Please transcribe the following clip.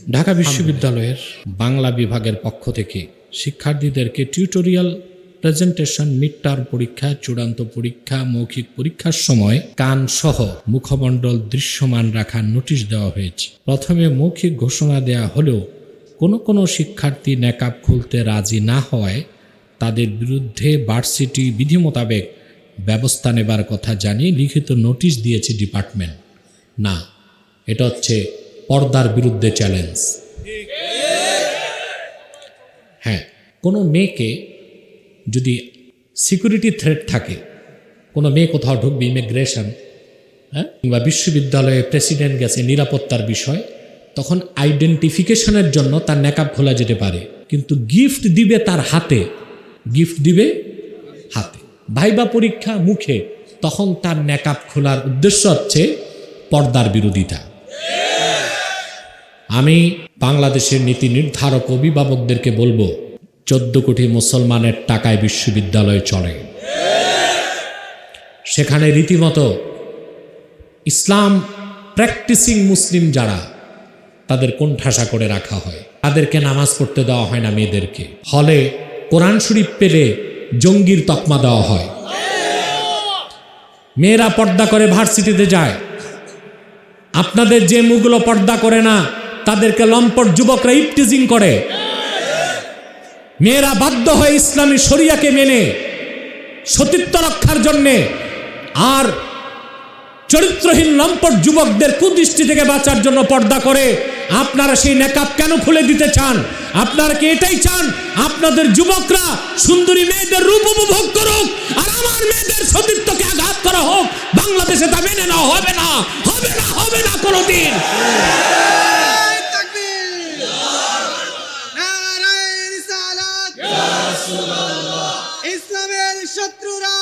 ঢাকা বিশ্ববিদ্যালয়ের বাংলা বিভাগের পক্ষ থেকে শিক্ষার্থীদেরকে টিউটোরিয়াল প্রেজেন্টেশন, মিড টার্ম পরীক্ষা, চূড়ান্ত পরীক্ষা, মৌখিক পরীক্ষার সময় কান সহ মুখমণ্ডল দৃশ্যমান রাখার নোটিশ দেওয়া হয়েছে। প্রথমে মৌখিক ঘোষণা দেয়া হলেও কোনো শিক্ষার্থী নেকাব খুলতে রাজি না হওয়ায় তাদের বিরুদ্ধে ভার্সিটি বিধি মোতাবেক ব্যবস্থা নেবার কথা জানিয়ে লিখিত নোটিশ দিয়েছে ডিপার্টমেন্ট। না, এটা হচ্ছে পর্দার বিরুদ্ধে চ্যালেঞ্জ। হ্যাঁ, কোনো মেয়েকে যদি সিকিউরিটি থ্রেট থাকে, কোনো মেয়ে কোথাও ঢুকবে, ইমিগ্রেশন, কিংবা বিশ্ববিদ্যালয়ে প্রেসিডেন্ট গেছে, নিরাপত্তার বিষয়, তখন আইডেন্টিফিকেশনের জন্য তার নেকাব খোলা যেতে পারে, কিন্তু গিফট দিবে তার হাতে, ভাইবা পরীক্ষা মুখে, তখন তার নেকাব খোলার উদ্দেশ্য হচ্ছে পর্দার বিরোধিতা। আমি বাংলাদেশের নীতি নির্ধারক অভিভাবকদেরকে বলবো, 14 কোটি মুসলমানের টাকায় বিশ্ববিদ্যালয় চলে, সেখানে রীতিমতো ইসলাম প্র্যাকটিসিং মুসলিম যারা, তাদের কোণঠাসা করে রাখা হয়, তাদেরকে নামাজ পড়তে দেওয়া হয় না। মেয়েদেরকে হলে কোরআন শরীফ পেলে জঙ্গির তকমা দেওয়া হয়। মেয়েরা পর্দা করে ভার্সিটিতে যায়, আপনাদের যে মুখগুলো পর্দা করে না তাদেরকে লম্পট যুবকরা ইফটিজিং করে। মেয়েরা বাধ্য হয়ে ইসলামী শরিয়াকে মেনে সতীত্ব রক্ষার জন্যে আর চরিত্রহীন লম্পট যুবকদের কুদৃষ্টি থেকে বাঁচার জন্য পর্দা করে। আপনারা সেই নেকাব কেন খুলে দিতে চান? আপনারা কি এটাই চান আপনাদের যুবকরা সুন্দরী মেয়েদের রূপ উপভোগ করুক আর আমার মেয়েদের সতীত্বকে আঘাত করা হোক? বাংলাদেশে তা মেনে নেওয়া হবে না, হবে না, হবে না কোনোদিন। ইসলামের শত্রুরা